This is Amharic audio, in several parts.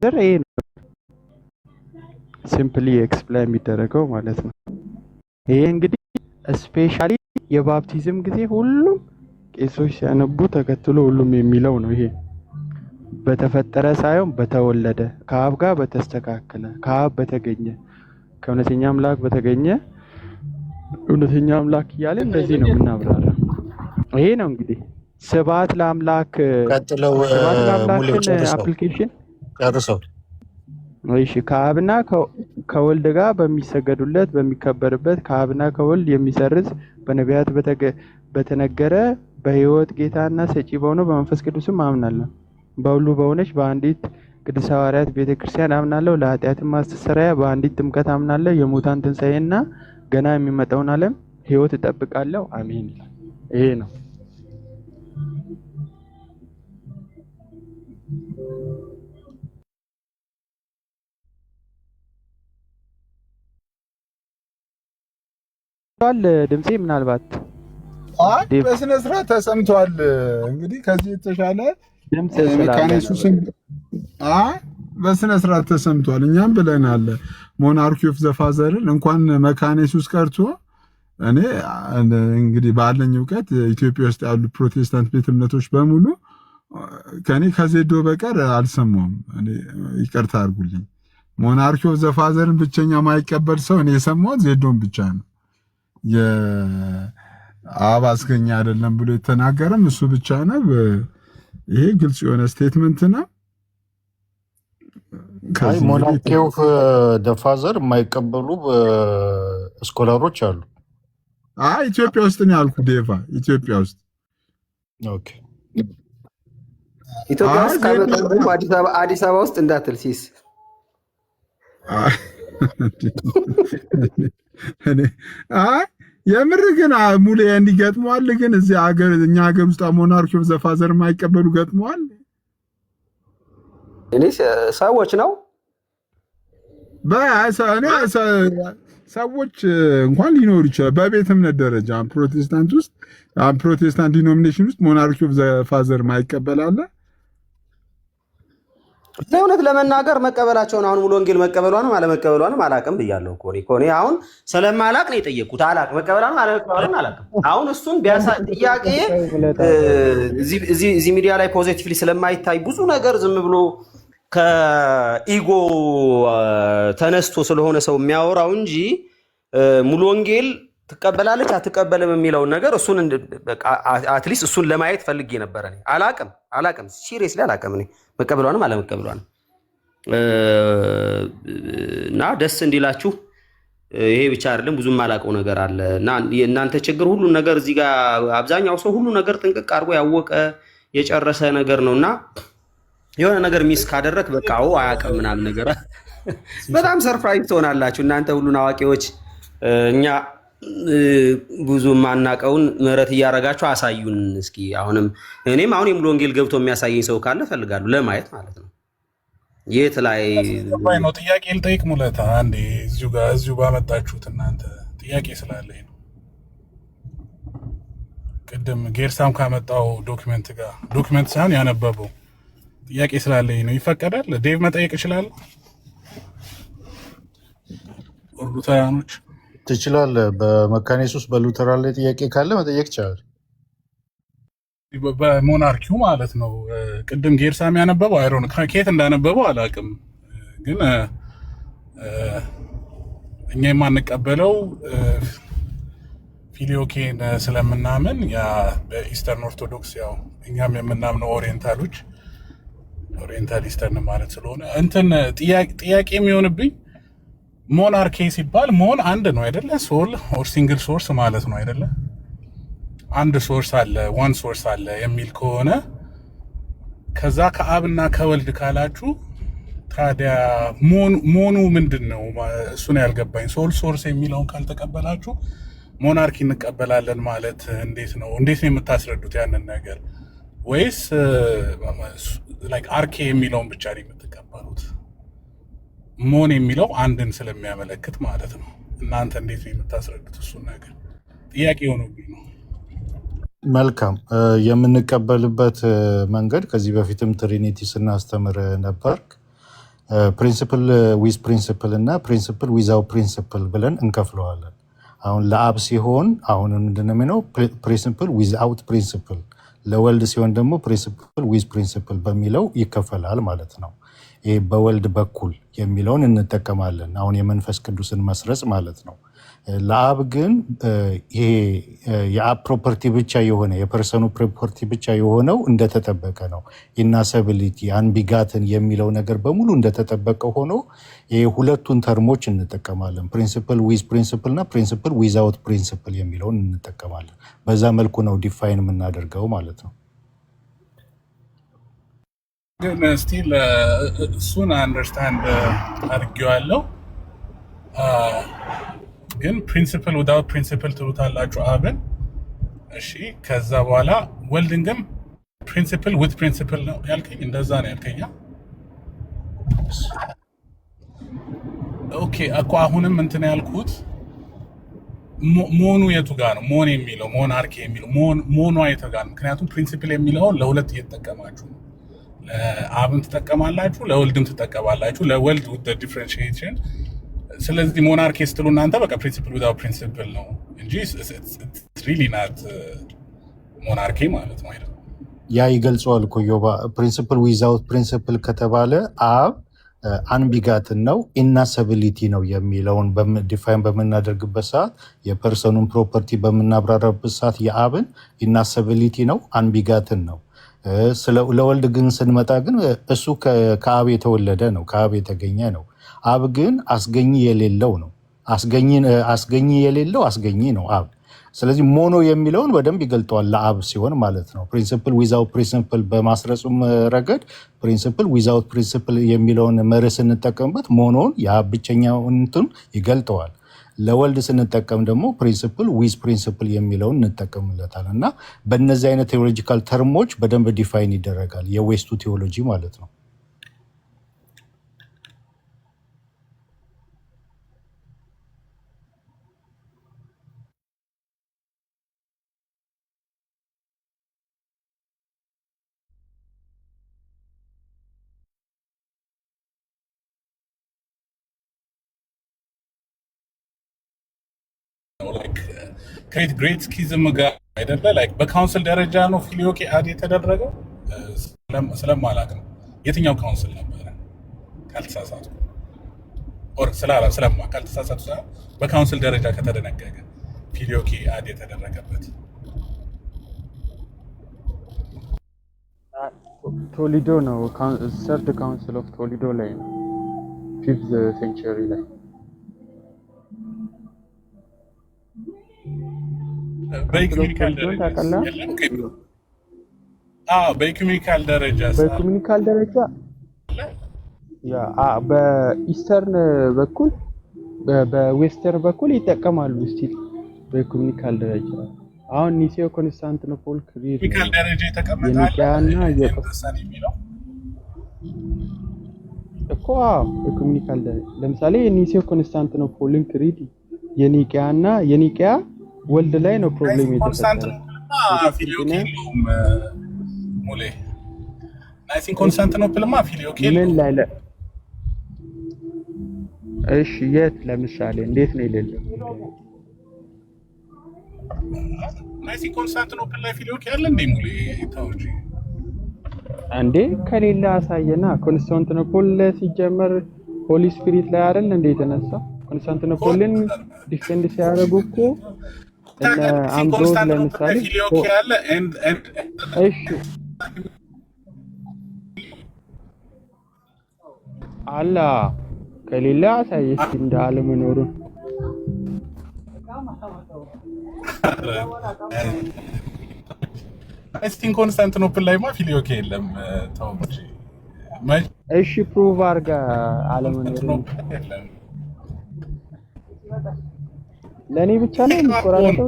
ይሄ ነው ሲምፕሊ ኤክስፕሌን የሚደረገው ማለት ነው። ይሄ እንግዲህ ስፔሻሊ የባፕቲዝም ጊዜ ሁሉም ቄሶች ሲያነቡ ተከትሎ ሁሉም የሚለው ነው። ይሄ በተፈጠረ ሳይሆን በተወለደ ከአብ ጋር በተስተካከለ ከአብ በተገኘ ከእውነተኛ አምላክ በተገኘ እውነተኛ አምላክ እያለ እንደዚህ ነው የምናብራራው። ይሄ ነው እንግዲህ ስብሐት ለአምላክ ቀጥለው አፕሊኬሽን ጨርሰው። እሺ ከአብና ከወልድ ጋር በሚሰገዱለት በሚከበርበት ከአብና ከወልድ የሚሰርዝ በነቢያት በተነገረ በሕይወት ጌታና ሰጪ በሆነው በመንፈስ ቅዱስም አምናለሁ። በሁሉ በሆነች በአንዲት ቅድስት ሐዋርያት ቤተክርስቲያን አምናለሁ። ለኃጢአትም ማስተስረያ በአንዲት ጥምቀት አምናለሁ። የሙታን ትንሣኤና ገና የሚመጣውን ዓለም ሕይወት እጠብቃለሁ። አሜን ይላል። ይሄ ነው። ድምጼ ምናልባት በስነ ስርዓት ተሰምቷል። እንግዲህ ከዚህ የተሻለ መካነ ኢየሱስን በስነ ስርዓት ተሰምቷል። እኛም ብለናል ሞናርኪ ኦፍ ዘፋዘርን እንኳን መካነ ኢየሱስ ቀርቶ እኔ እንግዲህ ባለኝ እውቀት ኢትዮጵያ ውስጥ ያሉ ፕሮቴስታንት ቤተ እምነቶች በሙሉ ከኔ ከዜዶ በቀር አልሰማውም። እኔ ይቅርታ አድርጉልኝ። ሞናርኪ ኦፍ ዘፋዘርን ብቸኛ ማይቀበል ሰው እኔ የሰማሁት ዜዶን ብቻ ነው። የአብ አስገኛ አይደለም ብሎ የተናገረም እሱ ብቻ ነው። ይሄ ግልጽ የሆነ ስቴትመንት ነው። ሞናርኪ ኦፍ ዘ ፋዘር የማይቀበሉ ስኮላሮች አሉ። ኢትዮጵያ ውስጥ ነው ያልኩ ዴቫ፣ ኢትዮጵያ ውስጥ ኦኬ። ኢትዮጵያ ውስጥ ካመጣው አዲስ አበባ ውስጥ እንዳትል ሲስ የምር ግን ሙሌ እንዲገጥመዋል። ግን እዚህ ሀገር እኛ ሀገር ውስጥ ሞናርኪ ኦፍ ዘ ፋዘር የማይቀበሉ ገጥመዋል። እኔ ሰዎች ነው ሰዎች እንኳን ሊኖሩ ይችላል። በቤተ እምነት ደረጃ ፕሮቴስታንት ውስጥ ፕሮቴስታንት ዲኖሚኔሽን ውስጥ ሞናርኪ ኦፍ ዘ ፋዘር ማይቀበል አለ። እውነት ለመናገር መቀበላቸውን አሁን ሙሉ ወንጌል መቀበሏንም አለመቀበሏንም አላውቅም ብያለሁ እኮ እኔ አሁን ስለማላቅ ነው የጠየቁት። አላውቅም መቀበሏንም አለመቀበሏንም አላውቅም። አሁን እሱን ቢያሳ ጥያቄ እዚህ ሚዲያ ላይ ፖዚቲቭሊ ስለማይታይ ብዙ ነገር ዝም ብሎ ከኢጎ ተነስቶ ስለሆነ ሰው የሚያወራው እንጂ ሙሉ ወንጌል ትቀበላለች አትቀበልም የሚለውን ነገር እሱን አትሊስት እሱን ለማየት ፈልጌ ነበር። እኔ አላውቅም ሲሪየስሊ አላውቅም እኔ መቀበሏንም አለመቀበሏንም እና ደስ እንዲላችሁ ይሄ ብቻ አይደለም ብዙም አላውቀው ነገር አለ እና የእናንተ ችግር ሁሉ ነገር እዚህ ጋር አብዛኛው ሰው ሁሉ ነገር ጥንቅቅ አድርጎ ያወቀ የጨረሰ ነገር ነውና የሆነ ነገር ሚስ ካደረክ በቃው አያውቅም ምናምን ነገር በጣም ሰርፕራይዝ ትሆናላችሁ እናንተ ሁሉን አዋቂዎች። እኛ ብዙ ማናቀውን ምህረት እያረጋችሁ አሳዩን እስኪ። እኔም አሁን የሙሉ ወንጌል ገብቶ የሚያሳየኝ ሰው ካለ ፈልጋለሁ ለማየት ማለት ነው። የት ላይ ነው ጥያቄ ልጠይቅ ሙለታ አንዴ እዚሁ ባመጣችሁት እናንተ ጥያቄ ስላለኝ ነው። ቅድም ጌርሳም ካመጣው ዶክመንት ሳይሆን ያነበበው ጥያቄ ስላለኝ ነው። ይፈቀዳል? ዴቭ መጠየቅ ይችላል? ሉተራኖች ትችላለህ። በመካነ ኢየሱስ በሉተራን ላይ ጥያቄ ካለ መጠየቅ ይችላል። በሞናርኪው ማለት ነው። ቅድም ጌርሳም ያነበበው አይሮን ከየት እንዳነበበው አላውቅም፣ ግን እኛ የማንቀበለው ፊሊዮኬን ስለምናምን ያ በኢስተርን ኦርቶዶክስ ያው እኛም የምናምነው ኦሪየንታል ኢስተርን ማለት ስለሆነ እንትን ጥያቄ የሚሆንብኝ ሞናርኪ ሲባል ሞን አንድ ነው አይደለ? ሶል ኦር ሲንግል ሶርስ ማለት ነው አይደለ? አንድ ሶርስ አለ ዋን ሶርስ አለ የሚል ከሆነ ከዛ ከአብና ከወልድ ካላችሁ ታዲያ ሞኑ ምንድን ነው? እሱን ያልገባኝ። ሶል ሶርስ የሚለውን ካልተቀበላችሁ ሞናርኪ እንቀበላለን ማለት እንዴት ነው የምታስረዱት ያንን ነገር? ወይስ አርኬ የሚለውን ብቻ ነው የምትቀበሉት? ሞን የሚለው አንድን ስለሚያመለክት ማለት ነው። እናንተ እንዴት ነው የምታስረዱት? እሱን ነገር ጥያቄ ሆኖብኝ ነው። መልካም የምንቀበልበት መንገድ ከዚህ በፊትም ትሪኒቲ ስናስተምር ነበር። ፕሪንሲፕል ዊዝ ፕሪንሲፕል እና ፕሪንሲፕል ዊዛው ፕሪንሲፕል ብለን እንከፍለዋለን። አሁን ለአብ ሲሆን አሁን ምንድነው ፕሪንሲፕል ዊዝአውት ፕሪንሲፕል፣ ለወልድ ሲሆን ደግሞ ፕሪንሲፕል ዊዝ ፕሪንሲፕል በሚለው ይከፈላል ማለት ነው። ይሄ በወልድ በኩል የሚለውን እንጠቀማለን። አሁን የመንፈስ ቅዱስን መስረጽ ማለት ነው። ለአብ ግን ይሄ የአብ ፕሮፐርቲ ብቻ የሆነ የፐርሰኑ ፕሮፐርቲ ብቻ የሆነው እንደተጠበቀ ነው። ኢናሰቢሊቲ አንቢጋትን የሚለው ነገር በሙሉ እንደተጠበቀ ሆኖ ይሄ ሁለቱን ተርሞች እንጠቀማለን። ፕሪንሲፕል ዊዝ ፕሪንሲፕል እና ፕሪንሲፕል ዊዛውት ፕሪንሲፕል የሚለውን እንጠቀማለን። በዛ መልኩ ነው ዲፋይን የምናደርገው ማለት ነው። ግን ስቲል እሱን አንደርስታንድ አድርጌዋለሁ። ግን ፕሪንሲፕል ዊዛውት ፕሪንሲፕል ትሉታላችሁ አብን። እሺ ከዛ በኋላ ወልድን ግን ፕሪንሲፕል ዊዝ ፕሪንሲፕል ነው ያልከኝ፣ እንደዛ ነው ያልከኛ። ኦኬ እኮ አሁንም እንትን ያልኩት ሞኑ የቱ ጋር ነው? ሞን የሚለው ሞናርኪ የሚለው ሞኗ የቱ ጋር ነው? ምክንያቱም ፕሪንሲፕል የሚለውን ለሁለት እየተጠቀማችሁ ነው። ለአብም ትጠቀማላችሁ፣ ለወልድም ትጠቀማላችሁ። ለወልድ with the differentiation። ስለዚህ ሞናርኪ ስትሉ እናንተ በቃ ፕሪንሲፕል ዊዛውት ፕሪንሲፕል ነው እንጂ ሪሊ ናት ሞናርኪ ማለት ነው አይደል? ያ ይገልጸዋል እኮ ዮባ። ፕሪንሲፕል ዊዛውት ፕሪንሲፕል ከተባለ አብ አንቢጋትን ነው ኢናሰቢሊቲ ነው የሚለውን ዲፋይን በምናደርግበት ሰዓት የፐርሰኑን ፕሮፐርቲ በምናብራራበት ሰዓት የአብን ኢናሰቢሊቲ ነው አንቢጋትን ነው። ለወልድ ግን ስንመጣ ግን እሱ ከአብ የተወለደ ነው፣ ከአብ የተገኘ ነው። አብ ግን አስገኝ የሌለው ነው። አስገኝ የሌለው አስገኝ ነው አብ። ስለዚህ ሞኖ የሚለውን በደንብ ይገልጠዋል ለአብ ሲሆን ማለት ነው። ፕሪንሲፕል ዊዛውት ፕሪንሲፕል በማስረጹም ረገድ ፕሪንሲፕል ዊዛውት ፕሪንሲፕል የሚለውን መርህ ስንጠቀምበት ሞኖን የአብ ብቸኛውን እንትን ይገልጠዋል። ለወልድ ስንጠቀም ደግሞ ፕሪንሲፕል ዊዝ ፕሪንሲፕል የሚለውን እንጠቀምለታል። እና በእነዚህ አይነት ቴዎሎጂካል ተርሞች በደንብ ዲፋይን ይደረጋል የዌስቱ ቴዎሎጂ ማለት ነው። ግሬት ስኪዝም ጋር አይደለ? ላይክ በካውንስል ደረጃ ነው ፊሊዮኬ አድ የተደረገው። ስለማላቅ ነው የትኛው ካውንስል ነበረ ካልተሳሳቱ፣ ኦር ካልተሳሳቱ በካውንስል ደረጃ ከተደነገገ ፊሊዮኬ አድ የተደረገበት ቶሊዶ ነው። ሰርድ ካውንስል ኦፍ ቶሊዶ ላይ ነው 5th ሴንቸሪ ላይ በኢኩሜኒካል ደረጃ በኢስተርን በኩል በዌስተርን በኩል ይጠቀማሉ ስቲል በኢኩሜኒካል ደረጃ። አሁን ኒሲዮ ኮንስታንቲኖፖል ክሪድ ደረጃ የተቀመጠ የሚለው እኮ ኢኩሜኒካል ደረጃ ለምሳሌ የኒሲዮ ኮንስታንቲኖፖልን ክሪድ የኒቂያ ወልድ ላይ ነው ፕሮብሌም የተፈጠረው። ኮንስታንቲኖፕልማ ፊሊዮኬ ምን ላይ እሺ፣ የት ለምሳሌ እንዴት ነው የሌለው? ኮንስታንቲኖፕል ላይ ፊሊዮኬ አለ እንዴ? ሙሌ ታውጂ አንዴ ከሌላ አሳየና። ኮንስታንቲኖፕል ሲጀመር ሆሊ ስፒሪት ላይ አይደል እንዴ የተነሳ? ኮንስታንቲኖፕልን ዲፌንድ ሲያደርጉ እኮ እነ አምብሮስ ለምሳሌ ፊሊዮኬ አለ እሺ አላ ከሌላ አሳየሽ እንዳለ መኖሩን ኮንስታንቲኖፕል ላይ ማ ፊሊዮኬ የለም። ተው እንጂ እሺ ፕሩቭ አድርጋ አለመኖሩን ለኔ ብቻ ነው የሚቆራረጠው።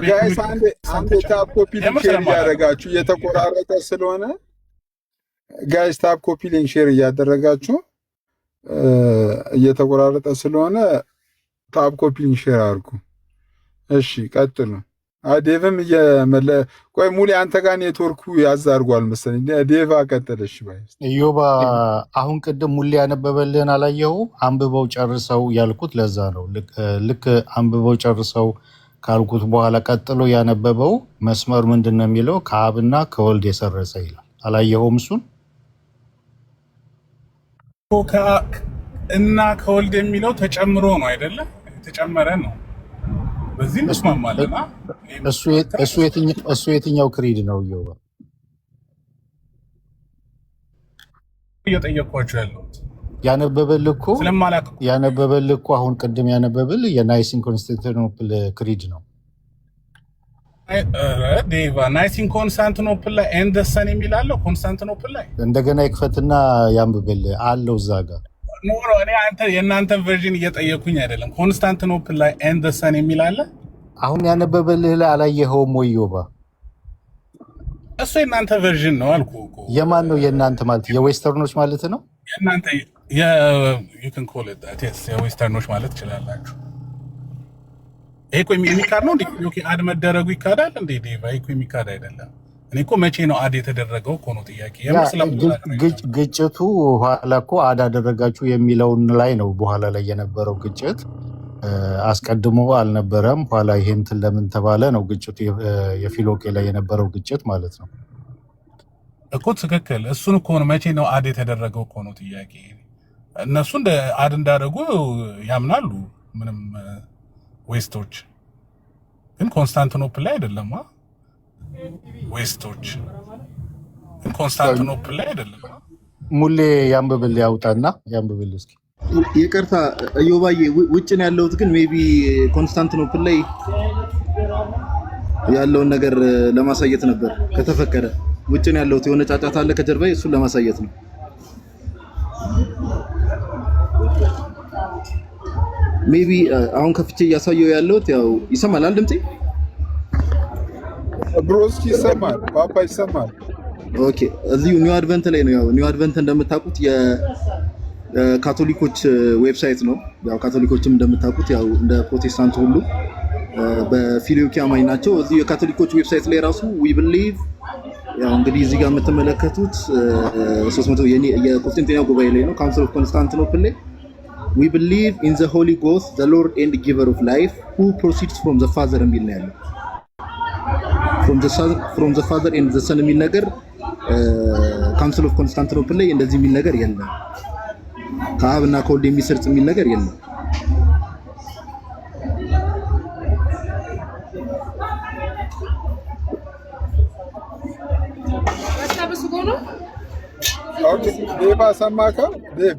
ጋይስ አንድ ታፕ ኮፒ ሊንክ ሼር እያደረጋችሁ እየተቆራረጠ ስለሆነ ጋይስ ታፕ ኮፒ ሊንክ ሼር እያደረጋችሁ እየተቆራረጠ ስለሆነ ታፕ ኮፒ ሊንክ ሼር አድርጉ። እሺ ቀጥሉ። ዴቭም እየመለ ቆይ ሙሌ አንተ ጋር ኔትወርኩ ያዝ አድርጓል መሰለኝ። ዴቭ አቀጠለሽ ባይ ኢዮባ አሁን ቅድም ሙሌ ያነበበልህን አላየሁ? አንብበው ጨርሰው ያልኩት ለዛ ነው። ልክ አንብበው ጨርሰው ካልኩት በኋላ ቀጥሎ ያነበበው መስመር ምንድን ነው የሚለው? ከአብና ከወልድ የሰረጸ ይላል። አላየኸውም? እሱን እና ከወልድ የሚለው ተጨምሮ ነው አይደለም? የተጨመረ ነው። በዚህ እንስማማለን። እሱ የትኛው ክሪድ ነው? ኢዮባ እየጠየኳቸው ያለሁት ያነበበልህ እኮ አሁን ቅድም ያነበበልህ የናይሲን ኮንስታንቲኖፕል ክሪድ ነው። ዴቫ ናይሲን ኮንስታንቲኖፕል ላይ ኤንድ ሰን የሚላለው ኮንስታንቲኖፕል ላይ እንደገና ይክፈትና ያንብብልህ አለው እዛ ጋር። እኔ የእናንተን ቨርዥን እየጠየኩኝ አይደለም። ኮንስታንቲኖፕል ላይ ኤንድ ሰን የሚላለ አሁን ያነበበልህ ላይ አላየኸውም ወይ ኢዮባ? እሱ የእናንተ ቨርዥን ነው አልኩ እኮ። የማን ነው የእናንተ? ማለት የዌስተርኖች ማለት ነው። የእናንተ የዌስተርኖች ማለት ትችላላችሁ። ይሄ እኮ የሚካድ ነው እንዴ? አድ መደረጉ ይካዳል እንዴ? ዴቫ እኮ የሚካድ አይደለም። እኔ እኮ መቼ ነው አድ የተደረገው እኮ ነው ጥያቄ። ግጭቱ ኋላ እኮ አድ አደረጋችሁ የሚለውን ላይ ነው። በኋላ ላይ የነበረው ግጭት አስቀድሞ አልነበረም። ኋላ ይሄ እንትን ለምን ተባለ ነው ግጭቱ። የፊሎቄ ላይ የነበረው ግጭት ማለት ነው እኮ። ትክክል። እሱን እኮ ነው መቼ ነው አድ የተደረገው እኮ ነው ጥያቄ። እነሱ እንደ አድ እንዳደረጉ ያምናሉ። ምንም ዌስቶች ግን ኮንስታንቲኖፕል ላይ አይደለም። ዌስቶች ግን ኮንስታንቲኖፕል ላይ አይደለም። ሙሌ ያንብብል ያውጣና ያንብብል እስኪ። ይቅርታ ኢዮባዬ ውጭ ነው ያለሁት፣ ግን ሜቢ ኮንስታንቲኖፕል ላይ ያለውን ነገር ለማሳየት ነበር ከተፈቀደ። ውጭ ነው ያለሁት፣ የሆነ ጫጫታ አለ ከጀርባዬ፣ እሱን ለማሳየት ነው። ሜቢ አሁን ከፍቼ እያሳየው ያለሁት ያው ይሰማል ድምጼ? ብሮስኪ ይሰማል፣ ፓፓ ይሰማል። ኦኬ እዚሁ ኒው አድቨንት ላይ ነው። ያው ኒው አድቨንት እንደምታውቁት የካቶሊኮች ዌብሳይት ነው። ያው ካቶሊኮችም እንደምታውቁት ያው እንደ ፕሮቴስታንት ሁሉ በፊሎቂ አማኝ ናቸው። እዚሁ የካቶሊኮች ዌብሳይት ላይ ራሱ ዊ ቢሊቭ ያው እንግዲህ እዚህ ጋር የምትመለከቱት 300 የኮንስታንቲኖፕል ጉባኤ ላይ ነው። ካውንስል ኦፍ ኮንስታንቲኖፕል ላይ we believe in the Holy Ghost, the Lord and giver of life, who proceeds from the Father የሚል ነው ያለው። from the Father and the Son የሚል ነገር ካውንስል ኦፍ ኮንስታንቲኖፕል ላይ እንደዚህ የሚል ነገር የለም። ከአብና ከወልድ የሚሰርጽ የሚል ነገር የለም። ኦኬ ዴቫ ሰማከው? ዴቭ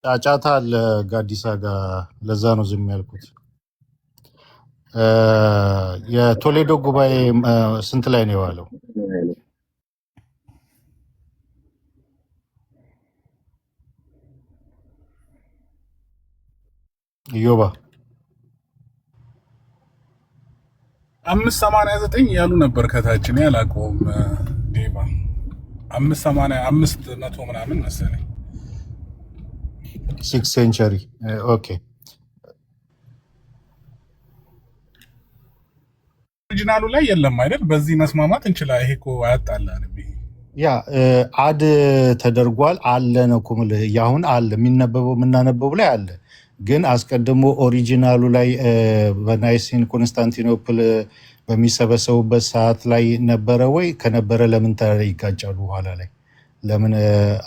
ጫጫታ አለ ጋዲሳ ጋር፣ ለዛ ነው ዝም ያልኩት። የቶሌዶ ጉባኤ ስንት ላይ ነው የዋለው? ኢዮባ 589 ያሉ ነበር ከታች። እኔ አላውቀውም ዴቫ 585 ምናምን መሰለኝ 6th ሴንቸሪ ኦኬ። ኦሪጂናሉ ላይ የለም አይደል? በዚህ መስማማት እንችላለን። ይሄ እኮ አያጣላንም። ያ አድ ተደርጓል አለ ነው እኮ የምልህ። ያሁን አለ የሚነበበው የምናነበው ላይ አለ፣ ግን አስቀድሞ ኦሪጂናሉ ላይ በናይሲን ኮንስታንቲኖፕል በሚሰበሰቡበት ሰዓት ላይ ነበረ ወይ? ከነበረ ለምን ይጋጫሉ? ኋላ ላይ ለምን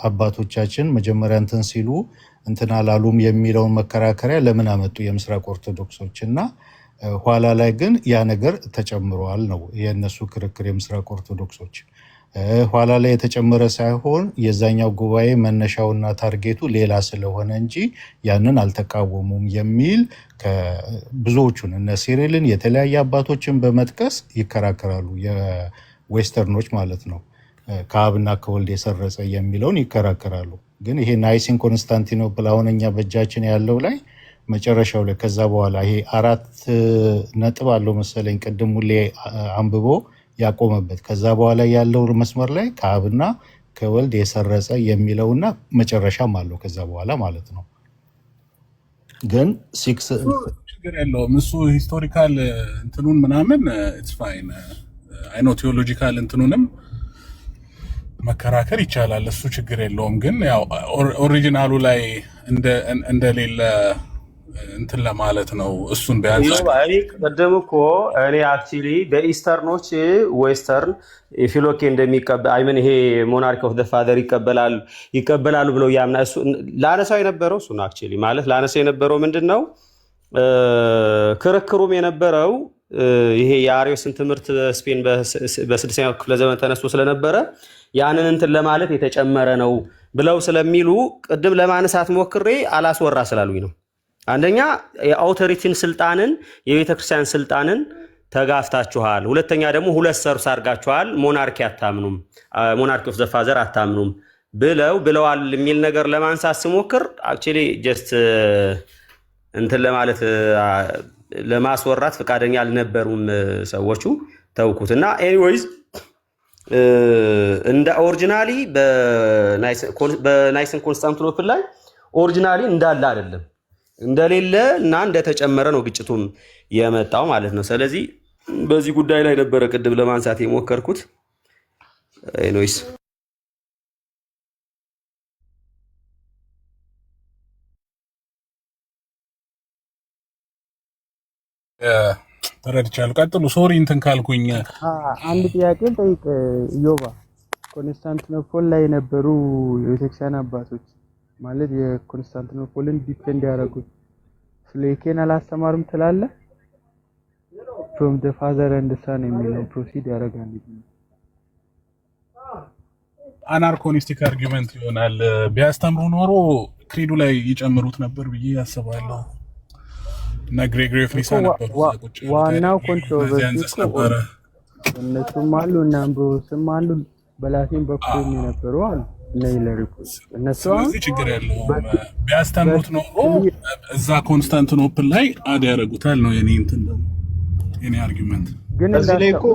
አባቶቻችን መጀመሪያ እንትን ሲሉ እንትን አላሉም የሚለውን መከራከሪያ ለምን አመጡ የምስራቅ ኦርቶዶክሶች? እና ኋላ ላይ ግን ያ ነገር ተጨምሯል ነው የእነሱ ክርክር። የምስራቅ ኦርቶዶክሶች ኋላ ላይ የተጨመረ ሳይሆን የዛኛው ጉባኤ መነሻውና ታርጌቱ ሌላ ስለሆነ እንጂ ያንን አልተቃወሙም የሚል ብዙዎቹን እነ ሲሪልን የተለያየ አባቶችን በመጥቀስ ይከራከራሉ። የዌስተርኖች ማለት ነው። ከአብና ከወልድ የሰረጸ የሚለውን ይከራከራሉ። ግን ይሄ ናይሲን ኮንስታንቲኖፕል አሁን እኛ በእጃችን ያለው ላይ መጨረሻው ላይ ከዛ በኋላ ይሄ 4 ነጥብ አለው መሰለኝ ቅድም ሙሌ አንብቦ ያቆመበት። ከዛ በኋላ ያለው መስመር ላይ ከአብና ከወልድ የሰረጸ የሚለውና መጨረሻም አለው ከዛ በኋላ ማለት ነው። ግን ችግር የለውም። እሱ ሂስቶሪካል እንትኑን ምናምን ኢትስ ፋይን። አይ ኖ ቴዎሎጂካል እንትኑንም መከራከር ይቻላል። እሱ ችግር የለውም። ግን ያው ኦሪጂናሉ ላይ እንደሌለ እንትን ለማለት ነው። እሱን ቢያንስ ቅድም እኮ እኔ አክቹዋሊ በኢስተርኖች ዌስተርን ፊሎኬ እንደሚቀበል አይምን ይሄ ሞናርኪ ኦፍ ዘ ፋዘር ይቀበላሉ ብለው ያምና እሱ ላነሳው የነበረው እሱ ነው። አክቹዋሊ ማለት ላነሳው የነበረው ምንድነው ክርክሩም የነበረው ይሄ የአሪዮስን ትምህርት ስፔን በ6ኛው ክፍለ ዘመን ተነስቶ ስለነበረ ያንን እንትን ለማለት የተጨመረ ነው ብለው ስለሚሉ ቅድም ለማነሳት ሞክሬ አላስወራ ስላሉኝ ነው። አንደኛ የአውቶሪቲን ስልጣንን የቤተክርስቲያን ስልጣንን ተጋፍታችኋል። ሁለተኛ ደግሞ ሁለት ሰርስ አድርጋችኋል። ሞናርኪ አታምኑም፣ ሞናርኪ ኦፍ ዘ ፋዘር አታምኑም ብለዋል የሚል ነገር ለማንሳት ስሞክር አክቹዋሊ ጀስት እንትን ለማለት ለማስወራት ፈቃደኛ አልነበሩም ሰዎቹ፣ ተውኩት እና ኤኒዌይዝ እንደ ኦሪጂናሊ በናይስን ኮንስታንቲኖፕል ላይ ኦሪጂናሊ እንዳለ አይደለም እንደሌለ እና እንደተጨመረ ነው ግጭቱም የመጣው ማለት ነው። ስለዚህ በዚህ ጉዳይ ላይ ነበረ ቅድም ለማንሳት የሞከርኩት። ኤኒዌይስ ተረድቻለሁ። ቀጥሉ። ሶሪ እንትን ካልኩኝ አንድ ጥያቄ ጠይቅ ዮባ። ኮንስታንቲኖፖል ላይ የነበሩ የቤተክርስቲያን አባቶች ማለት የኮንስታንቲኖፖልን ዲፌንድ ያደረጉት ፍሌኬን አላስተማሩም ትላለህ? from the father and the son የሚለው ፕሮሲድ ያደርጋል። አናርኮኒስቲክ አርጊመንት ይሆናል። ቢያስተምሩ ኖሮ ክሪዱ ላይ ይጨምሩት ነበር ብዬ ያስባለሁ። እና ግሬጎሪ ኦፍ ኒሳ ነበር ዋናው ኮንትሮቨርሲ እነሱም አሉ እና አምብሮስም አሉ በላቲን በኩል የነበሩ አሉ እነሱ ችግር የለውም። ቢያስተምሩት ኖሮ እዛ ኮንስታንቲኖፕል ላይ አድ ያደርጉታል ነው የኔ እንትን ደግሞ የኔ አርጊመንት። ግን እዚህ ላይ እኮ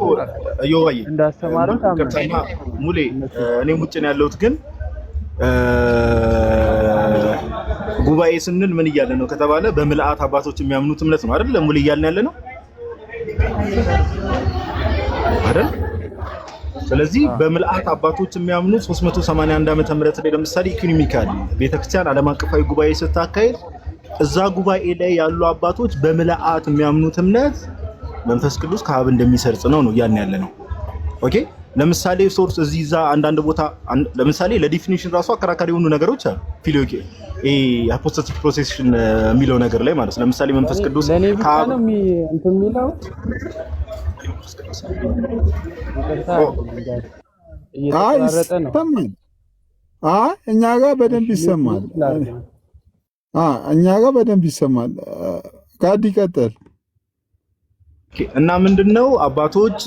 ዮባዬ እንዳስተማረው ታምና ሙሌ እኔ ውጭ ነው ያለሁት። ግን ጉባኤ ስንል ምን እያለ ነው ከተባለ በምልአት አባቶች የሚያምኑት እምነት ነው አይደል? ሙሌ እያልን ያለ ነው አይደል? ስለዚህ በምልአት አባቶች የሚያምኑት 381 ዓመተ ምህረት ላይ ለምሳሌ ኢኮኖሚካሊ ቤተክርስቲያን ዓለም አቀፋዊ ጉባኤ ስታካሄድ እዛ ጉባኤ ላይ ያሉ አባቶች በምልአት የሚያምኑት እምነት መንፈስ ቅዱስ ከአብ እንደሚሰርጽ ነው እያልን ያለ ነው። ኦኬ ለምሳሌ ሶርስ እዚህ ዛ አንዳንድ ቦታ ለምሳሌ ለዲፊኒሽን ራሱ አከራካሪ የሆኑ ነገሮች አሉ። ፊሎኬ አፖስቶሊክ ፕሮሴሽን የሚለው ነገር ላይ ማለት ለምሳሌ መንፈስ ቅዱስ ከአብ ነው እንትን የሚለው እኛ ጋር በደንብ ይሰማል። እኛ ጋር በደንብ ይሰማል። ጋድ ይቀጥል እና ምንድነው አባቶች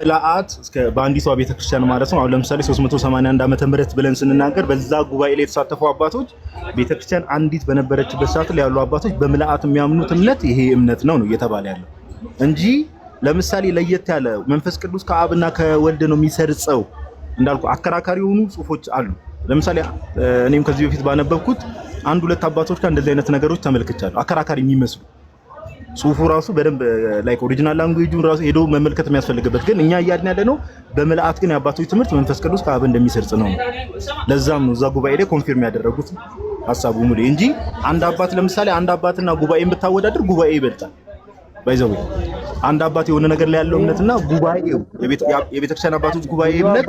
ምልአት እስከ በአንዲቷ ቤተክርስቲያን ማለት ነው። አሁን ለምሳሌ 381 ዓመተ ምህረት ብለን ስንናገር በዛ ጉባኤ ላይ የተሳተፉ አባቶች ቤተክርስቲያን አንዲት በነበረችበት ሰዓት ላይ ያሉ አባቶች በምልአት የሚያምኑት እምነት ይሄ እምነት ነው እየተባለ ያለው እንጂ ለምሳሌ ለየት ያለ መንፈስ ቅዱስ ከአብና ከወልድ ነው የሚሰርጸው እንዳልኩ አከራካሪ የሆኑ ጽሁፎች አሉ። ለምሳሌ እኔም ከዚህ በፊት ባነበብኩት አንድ ሁለት አባቶች ጋር እንደዚህ አይነት ነገሮች ተመልክቻለሁ። አከራካሪ የሚመስሉ ጽሁፉ ራሱ በደንብ ላይክ ኦሪጂናል ላንጉዌጁን ራሱ ሄዶ መመልከት የሚያስፈልግበት ግን እኛ እያልን ያለ ነው በመልአት ግን የአባቶች ትምህርት መንፈስ ቅዱስ ከአብ እንደሚሰርጽ ነው። ለዛም ነው እዛ ጉባኤ ላይ ኮንፊርም ያደረጉት ሐሳቡ ሙሉ እንጂ አንድ አባት ለምሳሌ አንድ አባትና ጉባኤ የምታወዳድር ጉባኤ ይበልጣል። ባይዘው አንድ አባት የሆነ ነገር ላይ ያለው እምነትና ጉባኤው የቤተክርስቲያን አባቶች ጉባኤ እምነት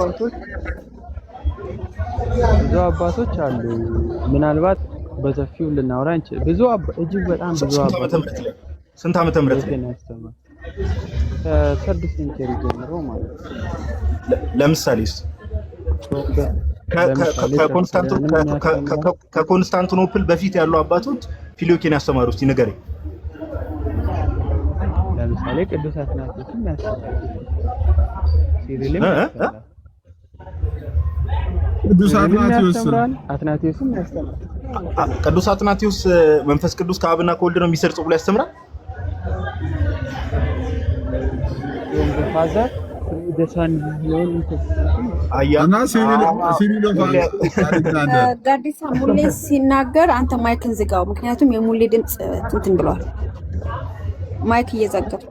ብዙ አባቶች አሉ። ምናልባት በሰፊው ልናወራ እንችላለን። ብዙ እጅግ በጣም ብዙ አባቶች ስንት ዓመተ ምህረት ላይ ከሰርድ ሴንቸሪ ጀምሮ ማለት ነው። ለምሳሌስ ከኮንስታንቲኖፕል በፊት ያሉ አባቶች ፊሎኬን ያስተማሩ እስቲ ንገረኝ። ለምሳሌ ቅዱስ አትናቴዎስም ያስተምራል። ሲሪልም ያስተምራል። ቅዱስ አትናቴዎስም ያስተምራል። ቅዱስ አትናቴዎስ መንፈስ ቅዱስ ከአብና ከወልድ ነው የሚሰርጸው ብሎ ያስተምራል። ፋዘር ደሳን ቢሆን እና ሲሪል ኦፍ አሌክዛንደር ጋዲሳ ሙሌ ሲናገር አንተ ማይክን ዝጋው፣ ምክንያቱም የሙሌ ድምጽ እንትን ብሏል። ማይክ እየዘጋች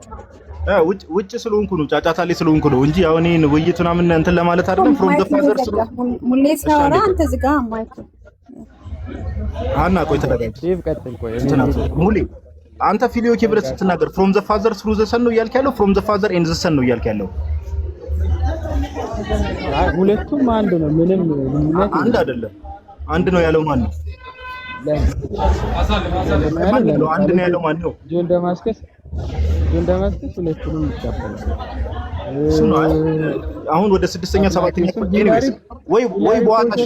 ውጭ ስለሆንኩ ነው፣ ጫጫታ ላይ ስለሆንኩ ነው እንጂ አሁን እኔን ውይይት ምናምን እንትን ለማለት አይደለም። ፍሮም ዘ ፋዘር ሙሌ ሲያወራ አንተ ዝጋ ማይክ። አና ቆይ ተረጋጋ። ዴቭ ቀጥል። ቆይ ሙሌ አንተ ፊሊዮኬ ብለህ ስትናገር ፍሮም ዘ ፋዘር ስሩ ዘ ሰን ነው እያልክ ያለው? ፍሮም ዘ ፋዘር ኤንድ ዘ ሰን ነው እያልክ ያለው? ሁለቱም አንድ ነው። ምንም አንድ አይደለም። አንድ ነው ያለው ማን ነው? አንድ ነው ያለው ማን ነው? ጆን ደማስከስ ሁለቱንም ይቀበላል። አሁን ወደ 6ኛ 7ኛ ወይ በዋታሽ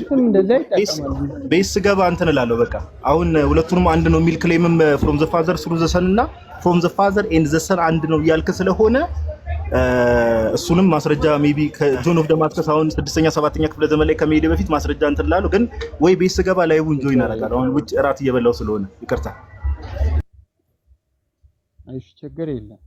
ቤስ ገባ እንትን እላለሁ። በቃ አሁን ሁለቱንም አንድ ነው የሚል ክሌምም ፍሮም ዘ ፋዘር ስሩ ዘ ሰን እና ፍሮም ዘ ፋዘር ኤንድ ዘ ሰን አንድ ነው እያልክ ስለሆነ እሱንም ማስረጃ ሜቢ ከጆን ኦፍ ደማስከስ አሁን 6ኛ 7ኛ ክፍለ ዘመን ላይ ከመሄድ በፊት ማስረጃ እንትን እላለሁ። ግን ወይ ቤስ ገባ ላይቡን ጆይን አደርጋለሁ። አሁን ውጭ እራት እየበላው ስለሆነ ይቅርታ። አይሽ ችግር የለም።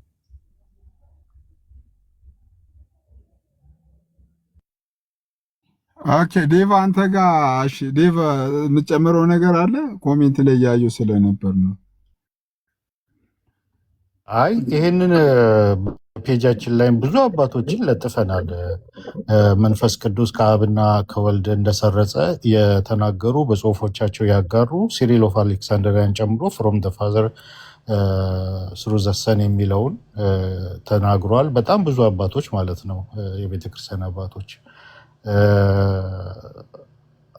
ኦኬ ዴቭ አንተ ጋር እሺ፣ ዴቭ የምትጨምረው ነገር አለ? ኮሜንት ላይ ያየው ስለነበር ነው። አይ ይሄንን ፔጃችን ላይ ብዙ አባቶችን ለጥፈናል። መንፈስ ቅዱስ ከአብና ከወልድ እንደሰረጸ የተናገሩ በጽሁፎቻቸው ያጋሩ ሲሪል ኦፍ አሌክሳንድሪያን ጨምሮ ፍሮም ደ ፋዘር ስሩ ዘ ሰን የሚለውን ተናግሯል። በጣም ብዙ አባቶች ማለት ነው፣ የቤተክርስቲያን አባቶች።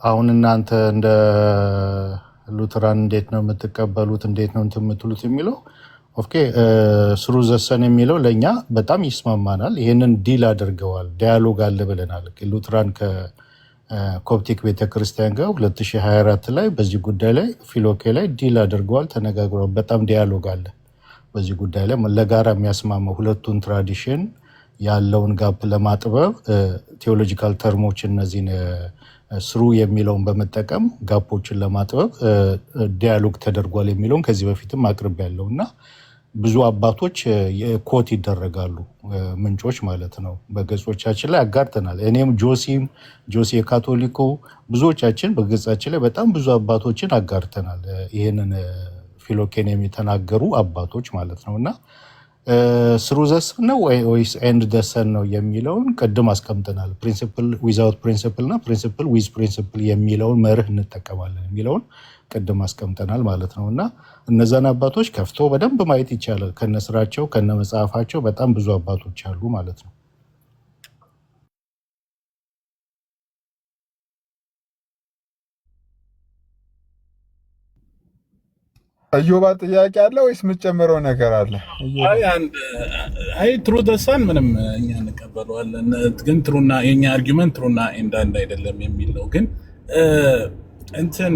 አሁን እናንተ እንደ ሉተራን እንዴት ነው የምትቀበሉት? እንዴት ነው እንትን የምትሉት የሚለው ኦኬ ስሩ ዘ ሰን የሚለው ለእኛ በጣም ይስማማናል። ይህንን ዲል አድርገዋል፣ ዳያሎግ አለ ብለናል። ሉትራን ከኮፕቲክ ቤተክርስቲያን ጋር 2024 ላይ በዚህ ጉዳይ ላይ ፊሎኬ ላይ ዲል አድርገዋል፣ ተነጋግረዋል። በጣም ዲያሎግ አለ በዚህ ጉዳይ ላይ ለጋራ የሚያስማማው ሁለቱን ትራዲሽን ያለውን ጋፕ ለማጥበብ ቴዎሎጂካል ተርሞች እነዚህን ስሩ የሚለውን በመጠቀም ጋፖችን ለማጥበብ ዲያሎግ ተደርጓል የሚለውን ከዚህ በፊትም አቅርብ ያለው እና ብዙ አባቶች ኮት ይደረጋሉ፣ ምንጮች ማለት ነው። በገጾቻችን ላይ አጋርተናል። እኔም ጆሲ የካቶሊኩ ብዙዎቻችን በገጻችን ላይ በጣም ብዙ አባቶችን አጋርተናል። ይህንን ፊሎኬን የሚተናገሩ አባቶች ማለት ነው እና ስሩ ዘ ሰን ነው ወይስ ኤንድ ዘ ሰን ነው የሚለውን ቅድም አስቀምጠናል። ፕሪንሲፕል ዊዛውት ፕሪንሲፕል እና ፕሪንሲፕል ዊዝ ፕሪንሲፕል የሚለውን መርህ እንጠቀማለን የሚለውን ቅድም አስቀምጠናል ማለት ነው እና እነዛን አባቶች ከፍቶ በደንብ ማየት ይቻላል። ከነስራቸው ከነመጽሐፋቸው በጣም ብዙ አባቶች አሉ ማለት ነው። እዮባ ጥያቄ አለ ወይስ የምትጨምረው ነገር አለ? አይ ትሩ ዘ ሰን ምንም እኛ እንቀበለዋለን፣ ግን ትሩና የኛ አርጊመንት ትሩና ኤንድ አንድ አይደለም የሚል ነው። ግን እንትን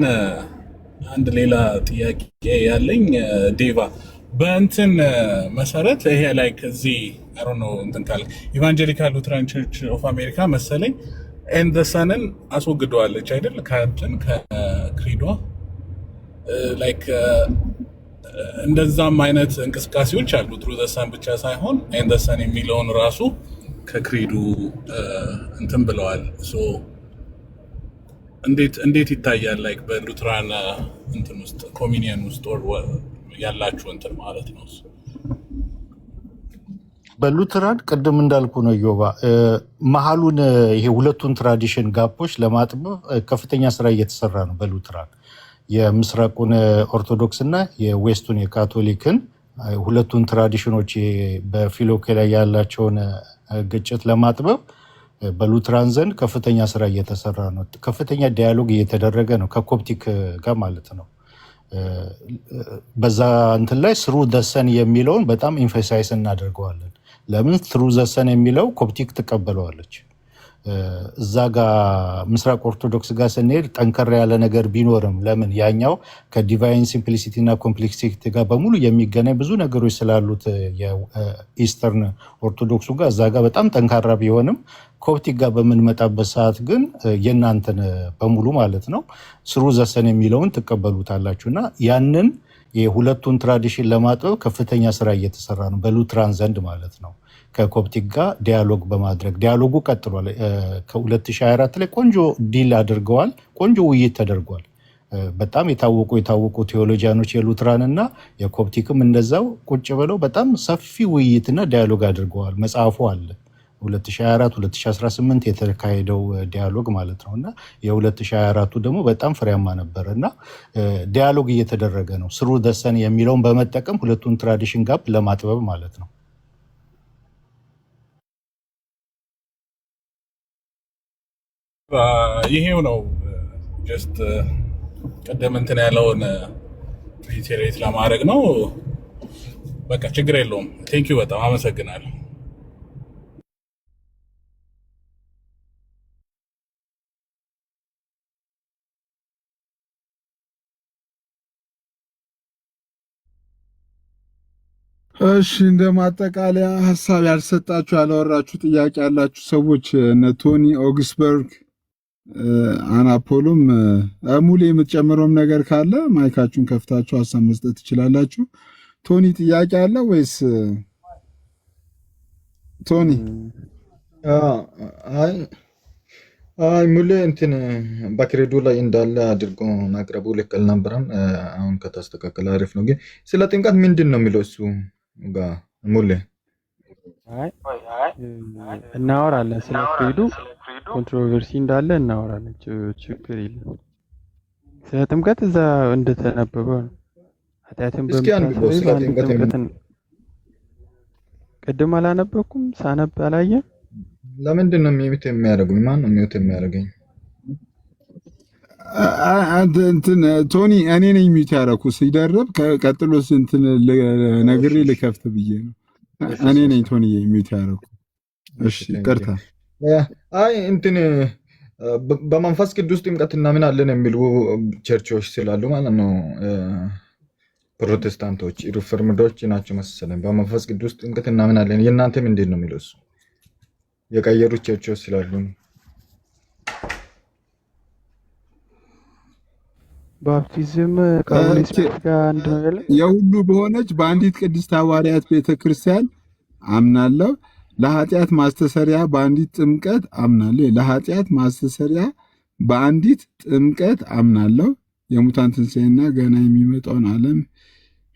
አንድ ሌላ ጥያቄ ያለኝ ዴቫ በእንትን መሰረት ይሄ ላይ ከዚህ አይ ዶንት ኖ እንትን ካለ ኢቫንጀሊካል ሉትራን ቸርች ኦፍ አሜሪካ መሰለኝ ኤንድ ዘ ሰንን አስወግደዋለች አይደል? ከእንትን ከክሪዷ ላይክ እንደዛም አይነት እንቅስቃሴዎች አሉ። ትሩ ዘ ሰን ብቻ ሳይሆን ኤንድ ዘ ሰን የሚለውን ራሱ ከክሪዱ እንትን ብለዋል። ሶ እንዴት ይታያል? ላይክ በሉትራን እንትን ውስጥ ኮሚኒየን ውስጥ ያላችሁ እንትን ማለት ነው። በሉትራን ቅድም እንዳልኩ ነው ዮባ፣ መሀሉን ይሄ ሁለቱን ትራዲሽን ጋፖች ለማጥበብ ከፍተኛ ስራ እየተሰራ ነው በሉትራን። የምስራቁን ኦርቶዶክስ እና የዌስቱን የካቶሊክን ሁለቱን ትራዲሽኖች በፊሎኬ ላይ ያላቸውን ግጭት ለማጥበብ በሉትራን ዘንድ ከፍተኛ ስራ እየተሰራ ነው። ከፍተኛ ዲያሎግ እየተደረገ ነው ከኮፕቲክ ጋር ማለት ነው። በዛ እንትን ላይ ስሩ ዘ ሰን የሚለውን በጣም ኢንፈሳይዝ እናደርገዋለን። ለምን ትሩ ዘ ሰን የሚለው ኮፕቲክ ትቀበለዋለች። እዛ ጋር ምስራቅ ኦርቶዶክስ ጋር ስንሄድ ጠንከር ያለ ነገር ቢኖርም ለምን ያኛው ከዲቫይን ሲምፕሊሲቲ እና ኮምፕሌክሲቲ ጋር በሙሉ የሚገናኝ ብዙ ነገሮች ስላሉት የኢስተርን ኦርቶዶክሱ ጋር እዛ ጋር በጣም ጠንካራ ቢሆንም ኮፕቲክ ጋር በምንመጣበት ሰዓት ግን የእናንተን በሙሉ ማለት ነው ስሩ ዘ ሰን የሚለውን ትቀበሉታላችሁ እና ያንን የሁለቱን ትራዲሽን ለማጥበብ ከፍተኛ ስራ እየተሰራ ነው በሉትራን ዘንድ ማለት ነው። ከኮፕቲክ ጋር ዲያሎግ በማድረግ ዲያሎጉ ቀጥሏል። ከ2024 ላይ ቆንጆ ዲል አድርገዋል። ቆንጆ ውይይት ተደርጓል። በጣም የታወቁ ቴዎሎጂያኖች የሉትራን እና የኮፕቲክም እንደዛው ቁጭ ብለው በጣም ሰፊ ውይይትና ዲያሎግ አድርገዋል። መጽሐፉ አለ 2024 2018 የተካሄደው ዲያሎግ ማለት ነው። እና የ2024ቱ ደግሞ በጣም ፍሬያማ ነበር እና ዲያሎግ እየተደረገ ነው። ስሩ ደሰን የሚለውን በመጠቀም ሁለቱን ትራዲሽን ጋፕ ለማጥበብ ማለት ነው። ይሄው ነው ጀስት ቀደም እንትን ያለውን ሪቴሬት ለማድረግ ነው። በቃ ችግር የለውም። ቴንኪዩ በጣም አመሰግናለሁ። እሺ እንደ ማጠቃለያ ሀሳብ ያልሰጣችሁ ያላወራችሁ ጥያቄ ያላችሁ ሰዎች እነ ቶኒ ኦግስበርግ አናፖሎም ሙሌ የምትጨምረውም ነገር ካለ ማይካችሁን ከፍታችሁ ሀሳብ መስጠት ትችላላችሁ። ቶኒ ጥያቄ አለ ወይስ? ቶኒ አይ ሙሌ እንትን በክሬዶ ላይ እንዳለ አድርጎ ማቅረቡ ልክ አልነበረም። አሁን ከተስተካከለ አሪፍ ነው። ግን ስለ ጥምቀት ምንድን ነው የሚለው እሱ ጋር ሙሌ እናወራለን። ስለ ክሬዱ ኮንትሮቨርሲ እንዳለ እናወራለን። ችግር የለም። ስለ ጥምቀት እዛ እንደተነበበው ነው። ኃጢአትን በምታስብ ቅድም አላነበብኩም። ሳነብ አላየም። ለምንድን ነው ሚዩት የሚያደርጉኝ? ማን ነው ሚዩት የሚያደርገኝ? እንትን ቶኒ እኔ ነኝ ሚዩት ያደረኩ ሲደረብ ቀጥሎ እንትን ነግሬ ልከፍት ብዬ ነው። እኔ ነኝ ቶኒ ሚዩት ያደረኩ። እሺ ይቅርታ። አይ እንትን በመንፈስ ቅዱስ ጥምቀት እናምናለን የሚሉ ቸርቾች ስላሉ ማለት ነው። ፕሮቴስታንቶች ሪፎርምዶች ናቸው መሰለኝ። በመንፈስ ቅዱስ ጥምቀት እናምናለን። የእናንተ ምንድን ነው የሚለው እሱ? የቀየሩ ቸርቾች ስላሉ ባፕቲዝም ከሆነ ጋር አንድ ነው ያለ የሁሉ በሆነች በአንዲት ቅድስት ሐዋርያት ቤተክርስቲያን አምናለሁ። ለኃጢአት ማስተሰሪያ በአንዲት ጥምቀት አምናለሁ። ለኃጢአት ማስተሰሪያ በአንዲት ጥምቀት አምናለሁ። የሙታን ትንሣኤና ገና የሚመጣውን ዓለም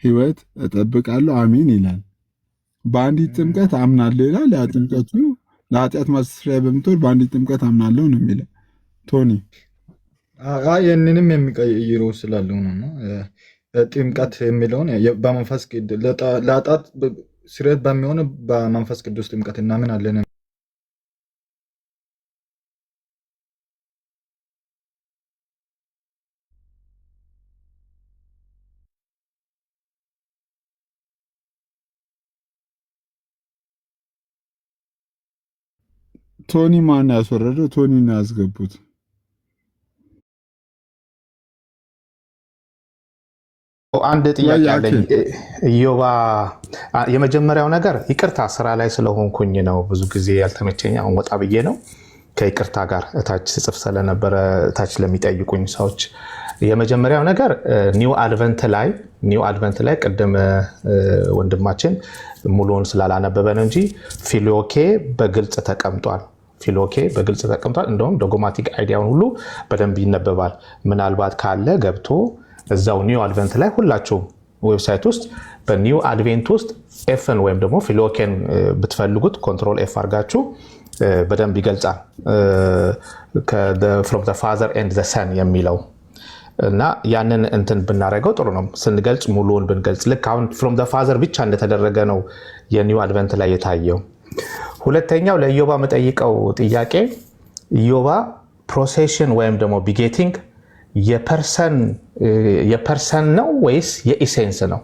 ሕይወት እጠብቃለሁ። አሜን ይላል። በአንዲት ጥምቀት አምናለሁ ይላል። ያ ጥምቀቱ ለኃጢአት ማስተሰሪያ በምትሆን በአንዲት ጥምቀት አምናለሁ ነው የሚለው ቶኒ። ይህንንም የሚቀይሩ ስላሉ ነው። ጥምቀት የሚለውን በመንፈስ ለኃጢአት ስርየት በሚሆን በመንፈስ ቅዱስ ጥምቀት እናምናለን። ቶኒ ማን ያስወረደው? ቶኒ ነው ያስገቡት። አንድ ጥያቄ አለኝ ኢዮባ። የመጀመሪያው ነገር ይቅርታ፣ ስራ ላይ ስለሆንኩኝ ነው ብዙ ጊዜ ያልተመቸኝ። አሁን ወጣ ብዬ ነው ከይቅርታ ጋር እታች ጽፍ ስለነበረ እታች ለሚጠይቁኝ ሰዎች። የመጀመሪያው ነገር ኒው አድቨንት ላይ ቅድም ወንድማችን ሙሉውን ስላላነበበ ነው እንጂ ፊሎኬ በግልጽ ተቀምጧል። እንደውም ዶጎማቲክ አይዲያውን ሁሉ በደንብ ይነበባል። ምናልባት ካለ ገብቶ እዛው ኒው አድቨንት ላይ ሁላችሁም ዌብሳይት ውስጥ በኒው አድቬንት ውስጥ ኤፍን ወይም ደግሞ ፊሎኬን ብትፈልጉት ኮንትሮል ኤፍ አድርጋችሁ በደንብ ይገልጻል። ፍሮም ዘ ፋዘር ኤንድ ዘ ሰን የሚለው እና ያንን እንትን ብናደርገው ጥሩ ነው። ስንገልጽ ሙሉውን ብንገልጽ ልክ አሁን ፍሮም ዘ ፋዘር ብቻ እንደተደረገ ነው የኒው አድቨንት ላይ የታየው። ሁለተኛው ለኢዮባ የምጠይቀው ጥያቄ ኢዮባ ፕሮሴሽን ወይም ደግሞ ቢጌቲንግ የፐርሰን ነው ወይስ የኢሴንስ ነው?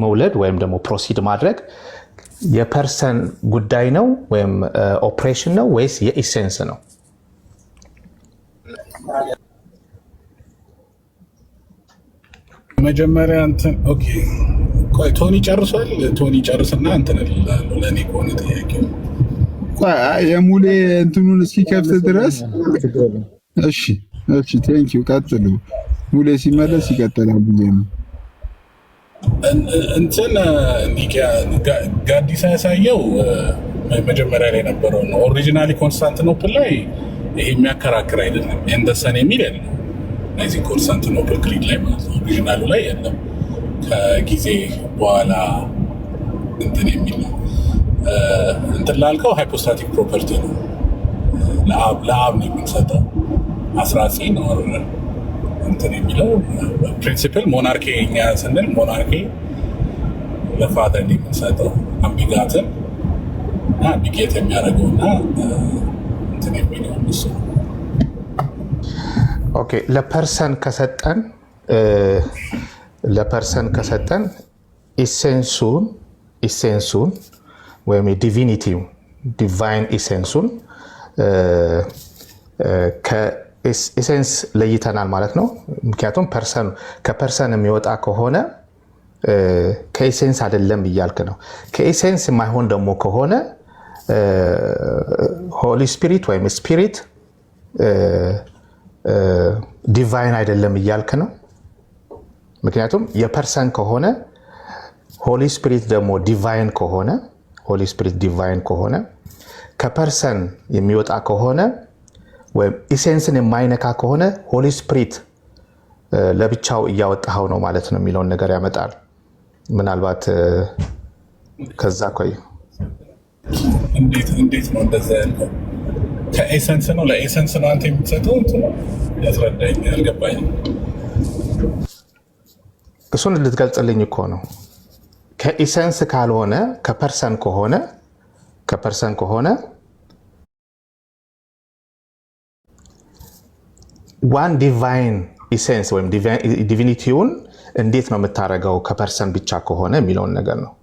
መውለድ ወይም ደግሞ ፕሮሲድ ማድረግ የፐርሰን ጉዳይ ነው ወይም ኦፕሬሽን ነው ወይስ የኢሴንስ ነው? መጀመሪያ እንትን ኦኬ፣ ቆይ ቶኒ ጨርሷል። ቶኒ ጨርስና እንትን እላለሁ። ለእኔ ከሆነ ጥያቄው የሙሌ እንትኑን እስኪከፍት ድረስ እሺ ቴንኪው። ቀጥሉ። ሙሌ ሲመለስ ይቀጥላል ብዬ ነው። እንትን ጋዲሳ ያሳየው መጀመሪያ ላይ ነበረው ነው። ኦሪጂናሊ ኮንስታንቲኖፕል ላይ ይሄ የሚያከራክር አይደለም። ኤንደሰን የሚል የለም እዚህ ኮንስታንቲኖፕል ክሪድ ላይ ማለት ነው። ኦሪጂናሉ ላይ የለም። ከጊዜ በኋላ እንትን የሚል ነው። እንትን ላልከው ሃይፖስታቲክ ፕሮፐርቲ ነው። ለአብ ነው የምንሰጠው 19 ኦር እንትን የሚለው ፕሪንሲፕል ሞናርኪ እኛ ስንል ሞናርኪ ለፋደር ነው የምንሰጠው አምቢጋትን እና አምቢጌት የሚያደርገውና እንትን የሚለው እሱ ነው። ኦኬ ለፐርሰን ከሰጠን ኢሴንሱን ወይም የዲቪኒቲው ዲቫይን ኢሴንሱን ከኢሴንስ ለይተናል ማለት ነው። ምክንያቱም ከፐርሰን የሚወጣ ከሆነ ከኢሴንስ አይደለም እያልክ ነው። ከኢሴንስ የማይሆን ደግሞ ከሆነ ሆሊ ስፒሪት ወይም ስፒሪት ዲቫይን አይደለም እያልክ ነው። ምክንያቱም የፐርሰን ከሆነ ሆሊ ስፒሪት ደግሞ ዲቫይን ከሆነ ከፐርሰን የሚወጣ ከሆነ ወይም ኢሴንስን የማይነካ ከሆነ ሆሊ ስፒሪት ለብቻው እያወጣው ነው ማለት ነው የሚለውን ነገር ያመጣል። ምናልባት ከዛ ቆይ እንዴት ነው እንደዛ ያለው? ከኤሰንስ ነው ለኤሰንስ ነው አንተ የምትሰጠው እንትን ያስረዳኝ፣ አልገባኝም። እሱን ልትገልጽልኝ እኮ ነው። ከኢሰንስ ካልሆነ ከፐርሰን ከሆነ ዋን ዲቫይን ኢሴንስ ወይም ዲቪኒቲውን እንዴት ነው የምታደርገው ከፐርሰን ብቻ ከሆነ የሚለውን ነገር ነው።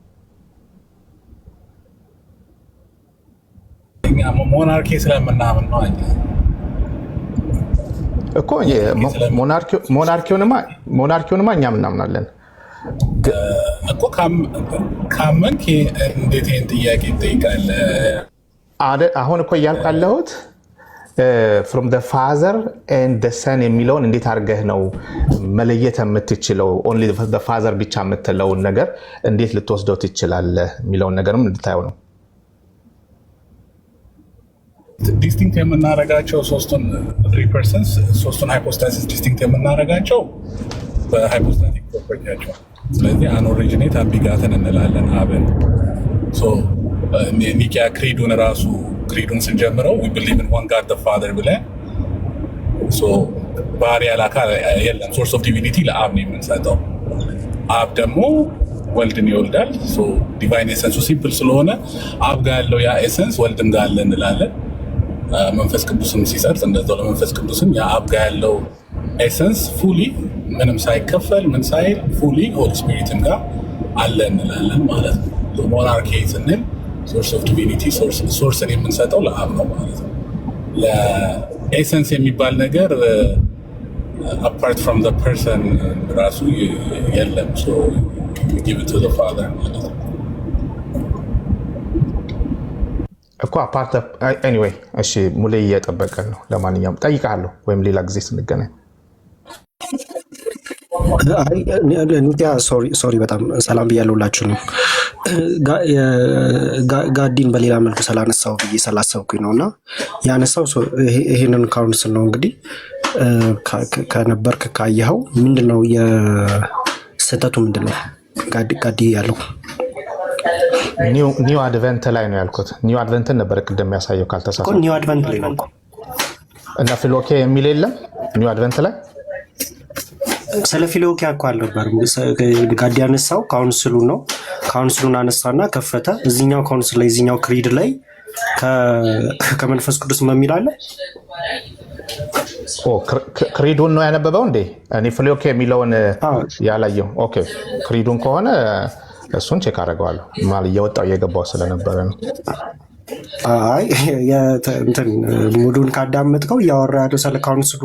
ሞናርኪ ስለምናምን ነው እኮ ሞናርኪውንማ እኛም እናምናለን እኮ። ካመንክ እንዴት ይህን ጥያቄ ትጠይቃለህ? አሁን እኮ እያልኩ ያለሁት ፍሮም ደ ፋዘር ኤንድ ደ ሰን የሚለውን እንዴት አድርገህ ነው መለየት የምትችለው? ኦንሊ ደ ፋዘር ብቻ የምትለውን ነገር እንዴት ልትወስደው ትችላለህ የሚለውን ነገርም እንድታየው ነው። ዲስቲንክት የምናደርጋቸው ሶስቱን ሃይፖስታሲስ ዲስቲንክት የምናደርጋቸው በሃይፖስታቲክ ፕሮፐርቲያቸው። ስለዚህ አንኦሪጂኔት አምቢጋትን እንላለን አብን። ኒቂያ ክሪዱን ስንጀምረው we believe in one God the Father ብለን ባህሪ ያላካ የለም። ሶርስ ኦፍ ዲቪኒቲ ለአብ ነው የምንሰጠው። አብ ደግሞ ወልድን ይወልዳል። ዲቫይን ኤሰንሱ ሲምፕል ስለሆነ አብ ጋር ያለው ያ ኤሰንስ ወልድም ጋር አለ እንላለን። መንፈስ ቅዱስም ሲሰርጽ እንደዛው ለመንፈስ ቅዱስም የአብ ጋር ያለው ኤሰንስ ፉሊ ምንም ሳይከፈል ምን ሳይል ፉሊ ሆሊ ስፒሪትም ጋር አለ እንላለን ማለት ነው። ሞናርኪ ስንል ሶርስ ኦፍ ዲቪኒቲ ሶርስን የምንሰጠው ለአብ ነው ማለት ነው። ለኤሰንስ የሚባል ነገር አፓርት ፍሮም ዘ ፐርሰን ራሱ የለም። ጊቭ ኢት ቱ ዘ ፋዘር ማለት ነው እኮ አፓርት ኤኒዌይ። እሺ ሙሌ እየጠበቀን ነው። ለማንኛውም ጠይቃለሁ ወይም ሌላ ጊዜ ስንገናኝ። ኒቲያ ሶሪ በጣም ሰላም ብያለሁላችሁ ነው። ጋዲን በሌላ መልኩ ስላነሳው ብዬ ስላሰብኩኝ ነው። እና ያነሳው ይሄንን ካውንስል ነው እንግዲህ ከነበርክ ካየኸው ምንድነው የስህተቱ ምንድነው? ጋዲ ያለው ኒው አድቨንት ላይ ነው ያልኩት። ኒው አድቨንትን ነበር ቅድም ያሳየው ካልተሳሳትኩ። ኒው አድቨንት ላይ ነው እና ፊሎኬ የሚል የለም ኒው አድቨንት ላይ። ስለ ፊሎኪያ እኮ አልነበርም ጋዲ ያነሳው ካውንስሉ ነው። ካውንስሉን አነሳና ከፈተ። እዚህኛው ካውንስል ላይ እዚህኛው ክሪድ ላይ ከመንፈስ ቅዱስ የሚል አለ። ክሪዱን ነው ያነበበው እንዴ? እኔ ፊሎኬ የሚለውን ያላየው። ኦኬ ክሪዱን ከሆነ እሱን ቼክ አደርገዋለሁ። ማለት እየወጣው እየገባው ስለነበረ ነው። አይ እንትን ሙሉን ካዳመጥከው እያወራ ያለው ስለ ካውንስሉ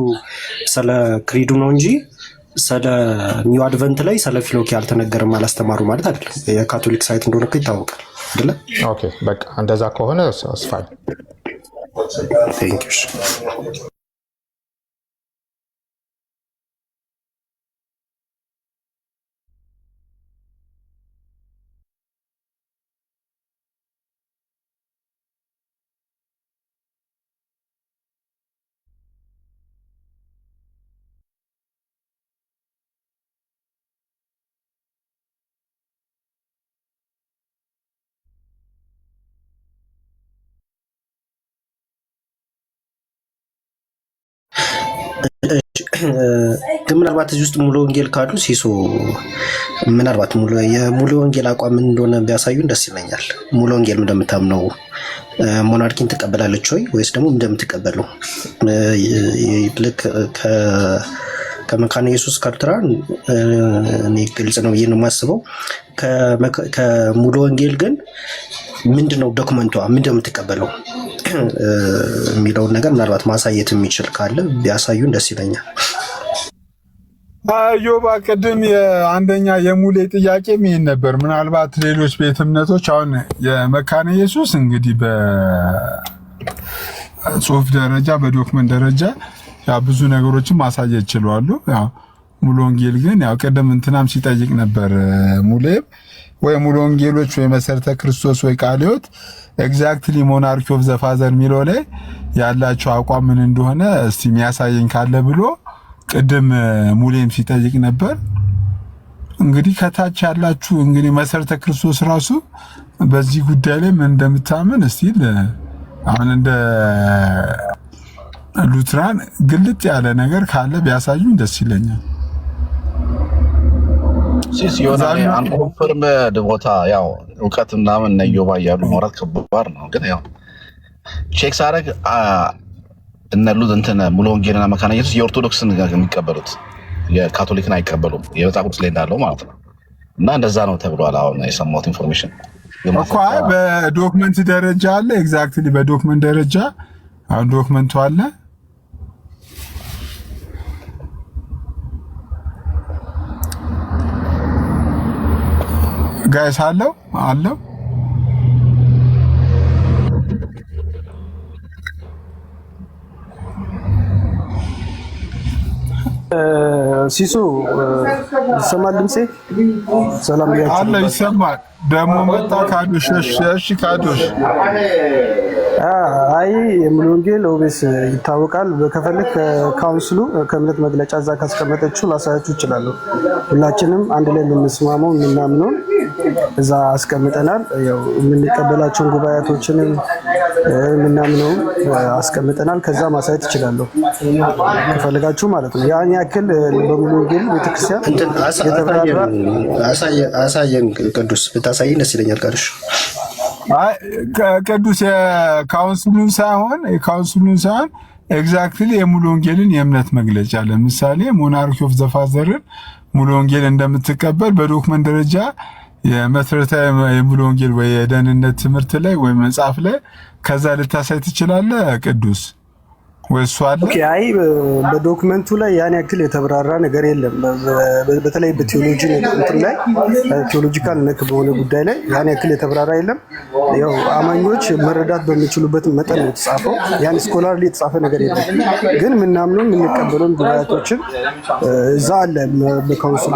ስለ ክሪዱ ነው እንጂ ስለ ኒው አድቨንት ላይ ስለ ፊሎኪያ አልተነገረም አላስተማሩ ማለት አይደለም። የካቶሊክ ሳይት እንደሆነ ይታወቃል አይደለ? ኦኬ በቃ እንደዛ ከሆነ አስፋል ቴንክ ዩ ግን ምናልባት እዚህ ውስጥ ሙሉ ወንጌል ካሉ ሲሶ ምናልባት የሙሉ ወንጌል አቋም ምን እንደሆነ ቢያሳዩን ደስ ይለኛል። ሙሉ ወንጌል እንደምታምነው ሞናርኪን ትቀበላለች ወይ ወይስ ደግሞ እንደምትቀበለው ልክ ከመካነ ኢየሱስ ካርትራን እኔ ግልጽ ነው ብዬ ነው የማስበው። ከሙሉ ወንጌል ግን ምንድነው ዶክመንቷ ምንድነው የምትቀበለው የሚለውን ነገር ምናልባት ማሳየት የሚችል ካለ ቢያሳዩን ደስ ይለኛል። ዮባ ቅድም የአንደኛ የሙሌ ጥያቄ ምን ነበር? ምናልባት ሌሎች ቤተ እምነቶች አሁን የመካነ ኢየሱስ እንግዲህ በጽሁፍ ደረጃ በዶክመንት ደረጃ ያው ብዙ ነገሮችን ማሳየት ይችላሉ። ያው ሙሉ ወንጌል ግን ያው ቅድም እንትናም ሲጠይቅ ነበር ሙሌ ወይ ሙሉ ወንጌሎች ወይ መሰረተ ክርስቶስ ወይ ቃለ ሕይወት ኤግዛክትሊ ሞናርኪ ኦፍ ዘ ፋዘር የሚለው ላይ ያላቸው አቋም ምን እንደሆነ እስቲ የሚያሳየኝ ካለ ብሎ ቅድም ሙሌም ሲጠይቅ ነበር። እንግዲህ ከታች ያላችሁ እንግዲህ መሰረተ ክርስቶስ ራሱ በዚህ ጉዳይ ላይ ምን እንደምታምን እስቲ አሁን እንደ ሉትራን ግልጥ ያለ ነገር ካለ ቢያሳዩኝ ደስ ይለኛል። ሲስ ይሆናል አንኮንፈርም ቦታ ያው እውቀት ምናምን ነዮባ ያሉ ማውራት ከባድ ነው። ግን ያው ቼክ ሳረግ እነሉት እንትን ሙሉ ወንጌልና መካነ ኢየሱስ የኦርቶዶክስን የሚቀበሉት የካቶሊክን አይቀበሉም። የመጽሐፍ ቅዱስ ላይ እንዳለው ማለት ነው። እና እንደዛ ነው ተብሏል። አሁን የሰማሁት ኢንፎርሜሽን እኮ በዶክመንት ደረጃ አለ። ኤግዛክትሊ በዶክመንት ደረጃ አሁን ዶክመንቱ አለ። ጋይስ አለው ሲሱ ይሰማል ድምጼ? ሰላም ቢያችሁ አለ ይሰማል። ደሞ መጣ ካዶሽ እሺ ካዶሽ አይ ሙሉ ወንጌል ኦቤስ ይታወቃል። ከፈለክ ካውንስሉ ከእምነት መግለጫ እዛ ካስቀመጠችው ላሳያችሁ እችላለሁ። ሁላችንም አንድ ላይ የምንስማመው የምናምነው እዛ አስቀምጠናል። ያው የምንቀበላቸውን ጉባኤቶችንም የምናምነው አስቀምጠናል። ከዛ ማሳየት እችላለሁ ከፈለጋችሁ ማለት ነው። ያን ያክል በሙሉ ወንጌል ቤተክርስቲያን የተብራራ አሳየን ቅዱስ ብታሳየን ደስ ይለኛል። ቀርሽ ቅዱስ የካውንስሉን ሳይሆን ኤግዛክትሊ የሙሉ ወንጌልን የእምነት መግለጫ ለምሳሌ ሞናርኪ ኦፍ ዘ ፋዘርን ሙሉ ወንጌል እንደምትቀበል በዶክመንት ደረጃ የመሰረታዊ የሙሉ ወንጌል ወይ የደህንነት ትምህርት ላይ ወይ መጽሐፍ ላይ ከዛ ልታሳይ ትችላለህ ቅዱስ ወይስ አለ? ኦኬ አይ በዶክመንቱ ላይ ያን ያክል የተብራራ ነገር የለም። በተለይ በቴዎሎጂ እንትን ላይ ቴዎሎጂካል ነክ በሆነ ጉዳይ ላይ ያን ያክል የተብራራ የለም። ያው አማኞች መረዳት በሚችሉበት መጠን ነው የተጻፈው። ያን ስኮላርሊ የተጻፈ ነገር የለም። ግን ምናምነው የምንቀበለውን ጉባኤቶችን እዛ አለ በካውንስሉ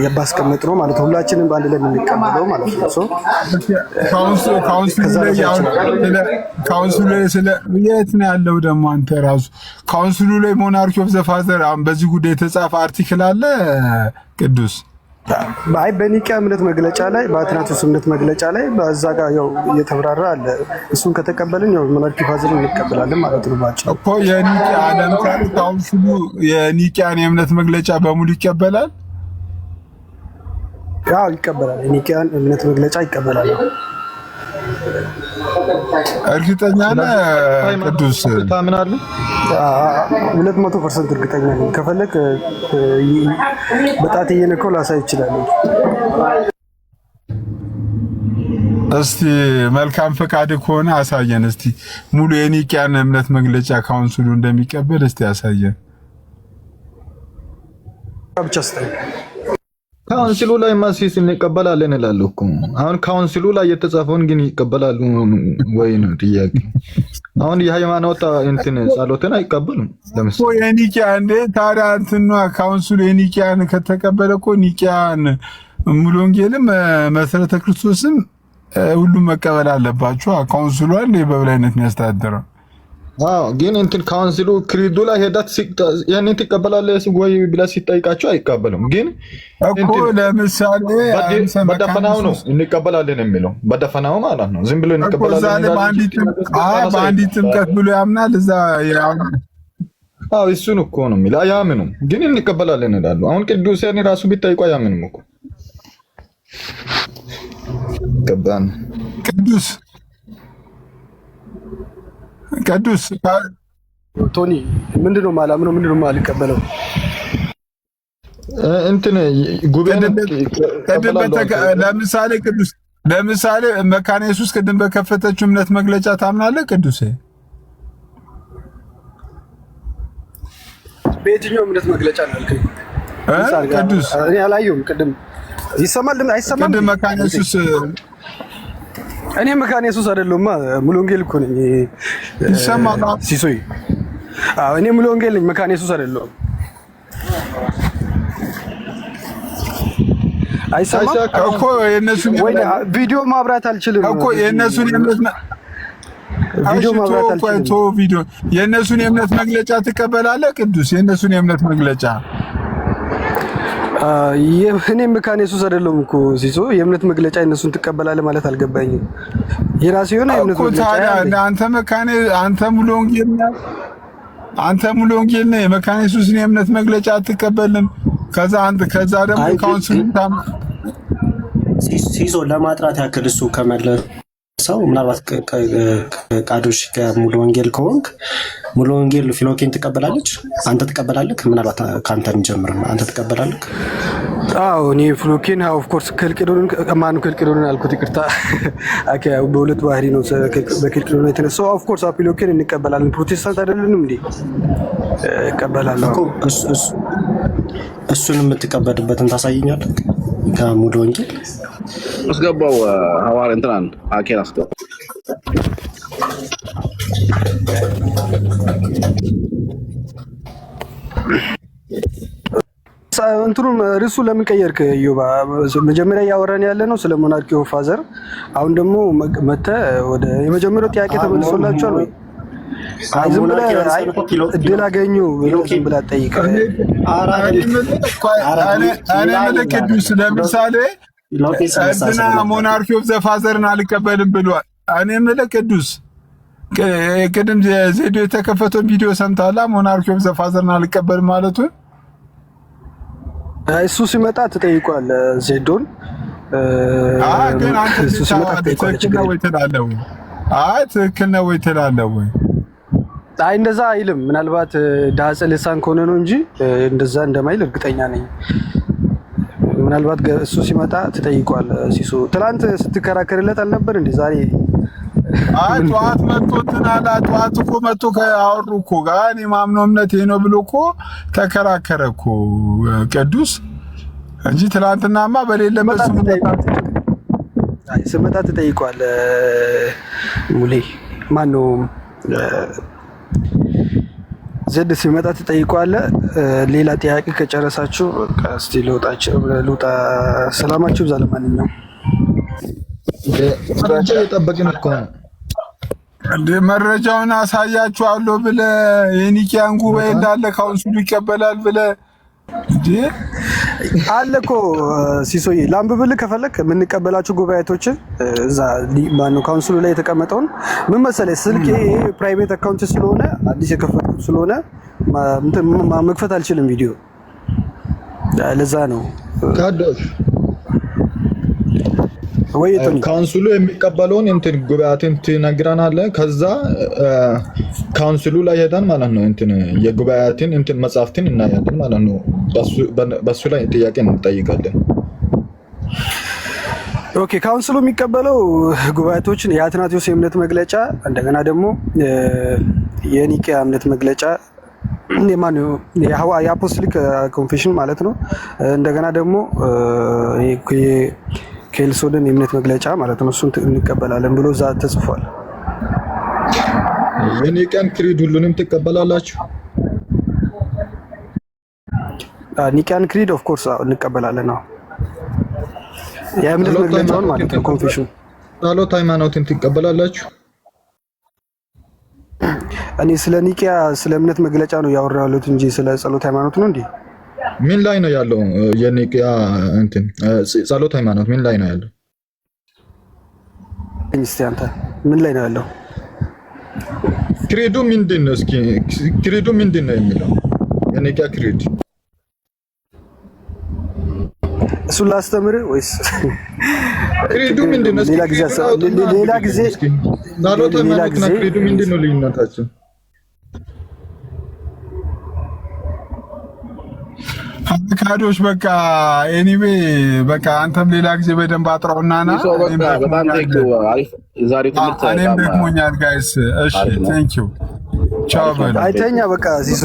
የባስቀመጥ ነው ማለት ሁላችንም በአንድ ላይ የምንቀበለው ማለት ነው። ሶ ካውንስሉ ስለ የት ነው ያለው? ደግሞ አንተ ራሱ ካውንስሉ ላይ ሞናርኪ ኦፍ ዘ ፋዘር በዚህ ጉዳይ የተጻፈ አርቲክል አለ ቅዱስ? አይ በኒቂያ እምነት መግለጫ ላይ በአትናቴዎስ እምነት መግለጫ ላይ በዛ ጋር ያው እየተብራራ አለ። እሱን ከተቀበልን ያው ሞናርኪ ፋዘርን እንቀበላለን ማለት ነው ባጭ እኮ። የኒቂያ ለምሳሌ ካውንስሉ የኒቂያን የእምነት መግለጫ በሙሉ ይቀበላል? ያው ይቀበላል። የኒቂያን እምነት መግለጫ ይቀበላል። እርግጠኛ ነህ ቅዱስ? ታምናለህ? 200% እርግጠኛ ነኝ። ከፈለክ በጣት እየነካው ላሳይ ይችላል። እስቲ መልካም ፈቃድ ከሆነ አሳየን። እስቲ ሙሉ የኒቂያን እምነት መግለጫ ካውንስሉ እንደሚቀበል እስቲ አሳየን። ብቻ ስታይ ካውንስሉ ላይ ማሲስ እንቀበላለን እላለሁ እኮ። አሁን ካውንስሉ ላይ የተጻፈውን ግን ይቀበላሉ ወይ ነው ጥያቄ። አሁን የሃይማኖት እንትን ጸሎትን አይቀበሉም። ለምሳሌ የኒቂያ እንደ ታዲያ እንትን ካውንስሉ የኒቂያን ከተቀበለ እኮ ኒቂያን ሙሉ ወንጌልም መሰረተ ክርስቶስም ሁሉም መቀበል አለባቸው። ካውንስሉ አንዴ በበላይነት የሚያስተዳድረው ግን እንትን ካውንስሉ ክሪዱ ላይ ሄዳት ያንን ትቀበላለህ ወይ ብለህ ሲጠይቃቸው አይቀበሉም። ግን እኮ ለምሳሌ በደፈናው ነው እንቀበላለን የሚለው በደፈናው ማለት ነው። ዝም ብሎ እንቀበላለን በአንዲት ጥምቀት ብሎ ያምናል። እዛ አዎ እሱን እኮ ነው የሚለው። አያምኑም ግን እንቀበላለን ይላሉ። አሁን ቅዱሳን ራሱ ቢጠይቁ አያምኑም እኮ ገባን። ቅዱስ ቶኒ ምንድነው ማላምነው? ምንድነው ማልቀበለው? እንትን ጉባኤን ለምሳሌ መካነ ኢየሱስ ቅድም በከፈተችው እምነት መግለጫ ታምናለህ ቅዱስ? በየትኛው እምነት መግለጫ ነው ያልከኝ? ቅዱስ እኔ አላየሁም። ቅድም ይሰማል አይሰማም? ቅድም መካነ ኢየሱስ እኔ መካነ ኢየሱስ አይደለሁማ ሙሉ ወንጌል እኮ ነኝ። ይሰማል ሲሶይ? አዎ እኔ ሙሉ ወንጌል ነኝ፣ መካነ ኢየሱስ አይደለሁም። አይሰማም እኮ የነሱን ቪዲዮ ማብራት አልችልም እኮ የነሱን ቪዲዮ የነሱን የእምነት መግለጫ ትቀበላለህ ቅዱስ? የነሱን የእምነት መግለጫ እኔ መካነ ኢየሱስ አይደለሁም እኮ ሲሶ። የእምነት መግለጫ እነሱን ትቀበላለህ ማለት አልገባኝም። የራሴ የሆነ የእምነት መግለጫ አንተ ሙሉ ወንጌል ነህ፣ የመካነ ኢየሱስን የእምነት መግለጫ አትቀበልም። ከዛ ደግሞ ካውንስሉ ሲሶ ለማጥራት ያክል እሱ ከመለሰው ምናልባት ቃዶሽ ከሙሉ ወንጌል ከሆንክ ሙሉ ወንጌል ፊሎኬን ትቀበላለች? አንተ ትቀበላለህ? ምናልባት ከአንተ እንጀምር። አንተ ትቀበላለህ? አዎ እኔ ፊሎኬን ኦፍ ኮርስ ከልቅዶንን አልኩት፣ ይቅርታ። በሁለት ባህሪ ነው በክልቅዶን የተነሳው። ኦፍ ኮርስ ፊሎኬን እንቀበላለን። ፕሮቴስታንት አይደለንም እንዴ? እቀበላለሁ። እሱን የምትቀበልበትን ታሳየኛለህ? ከሙሉ ወንጌል አስገባው ሐዋርያ እንትናን አኬን አስገባው። እንትኑን ርዕሱ ለምን ቀየርክ ዮባ? መጀመሪያ እያወራን ያለ ነው ስለ ሞናርኪ ኦፍ ፋዘር። አሁን ደግሞ መተህ ወደ የመጀመሪያው ጥያቄ ተመልሶላችኋል ወይ? ዝም ብለህ እድል አገኙ ዝም ብለህ ጠይቀህ ቅዱስ ለምሳሌ እንትና ሞናርኪ ኦፍ ዘ ፋዘርን አልቀበልም ብሏል። እኔ የምልህ ቅዱስ ቅድም ዜዶ የተከፈተውን ቪዲዮ ሰምተሃል? ሞናርኪ ኦፍ ዘ ፋዘርን አልቀበልም ማለቱን እሱ ሲመጣ ትጠይቋለህ ዜዶን። ግን አንተ ትክክል ነው ወይ ትላለህ? ትክክል ነው ወይ ትላለህ ወይ? እንደዛ አይልም። ምናልባት ዳጽ ልሳን ከሆነ ነው እንጂ እንደዛ እንደማይል እርግጠኛ ነኝ። ምናልባት እሱ ሲመጣ ትጠይቋለህ። ሲሶ ትላንት ስትከራከርለት አልነበር እንዴ? ዛሬ ጠዋት መጥቶ እንትን አለ። ጠዋት እኮ መጥቶ አወሩ እኮ ጋር እኔ ማምነው እምነት ይሄ ነው ብሎ እኮ ተከራከረ እኮ ቅዱስ እንጂ ትላንትናማ በሌለበት ስመጣ ትጠይቋለህ። ሙሌ ማነው ዘድ ሲመጣ ትጠይቋለህ። ሌላ ጥያቄ ከጨረሳችሁ እስቲ ልውጣ። ሰላማችሁ ይብዛ። ለማንኛውም መረጃ እየጠበቅን እኮ ነው። መረጃውን አሳያችኋለሁ ብለህ የኒኪያን ጉባኤ እንዳለ ካውንስሉ ይቀበላል ብለህ አለ እኮ ሲሶዬ። ላንብብልህ ከፈለክ የምንቀበላቸው ጉባኤቶችን እዛ ማነው ካውንስሉ ላይ የተቀመጠውን። ምን መሰለህ ስልኬ ፕራይቬት አካውንት ስለሆነ አዲስ የከፈትኩት ስለሆነ መክፈት አልችልም ቪዲዮ። ለዛ ነው ወይ ካውንስሉ የሚቀበለውን እንትን ጉባኤትን ትነግረናለህ። ከዛ ካውንስሉ ላይ ሄደን ማለት ነው እንትን የጉባኤትን እንትን መጻፍትን እናያለን ማለት ነው። በሱ ላይ ጥያቄ እንጠይቃለን። ኦኬ ካውንስሉ የሚቀበለው ጉባኤቶችን የአትናቴዎስ የእምነት መግለጫ፣ እንደገና ደግሞ የኒቂያ እምነት መግለጫ የአፖስቶሊክ ኮንፌሽን ማለት ነው። እንደገና ደግሞ ኬልሶድን የእምነት መግለጫ ማለት ነው። እሱን እንቀበላለን ብሎ እዛ ተጽፏል። የኒቂያን ክሪድ ሁሉንም ትቀበላላችሁ? ኒቂያን ክሪድ ኦፍ ኮርስ እንቀበላለን። ነው የእምነት መግለጫውን ማለት ነው። ኮንፌሽን ጸሎት ሃይማኖትን ትቀበላላችሁ? እኔ ስለ ኒቂያ ስለ እምነት መግለጫ ነው ያወራው ያሉት እንጂ ስለ ጸሎት ሃይማኖት ነው እንዴ? ምን ላይ ነው ያለው? የኒቂያ እንትን ጸሎት ሃይማኖት ምን ላይ ነው ያለው? እስቲ አንተ ምን ላይ ነው ያለው? ክሬዱ ምንድን ነው? እስኪ ክሬዱ ምንድን ነው የሚለው የኔጋ ክሬድ እሱን ላስተምር ወይስ ክሬዱ ምንድን ነው? ሌላ ጊዜ ዛሎተ ማለትና ክሬዱ ምንድን ነው ልዩነታቸው? ካዶች በቃ ኤኒዌይ በቃ አንተም ሌላ ጊዜ በደንብ አጥራውና ና እኔም ደክሞኛል ጋይስ። እሺ ቴንክ ዩ ቻው በሉ። አይተኛ በቃ ሲሱ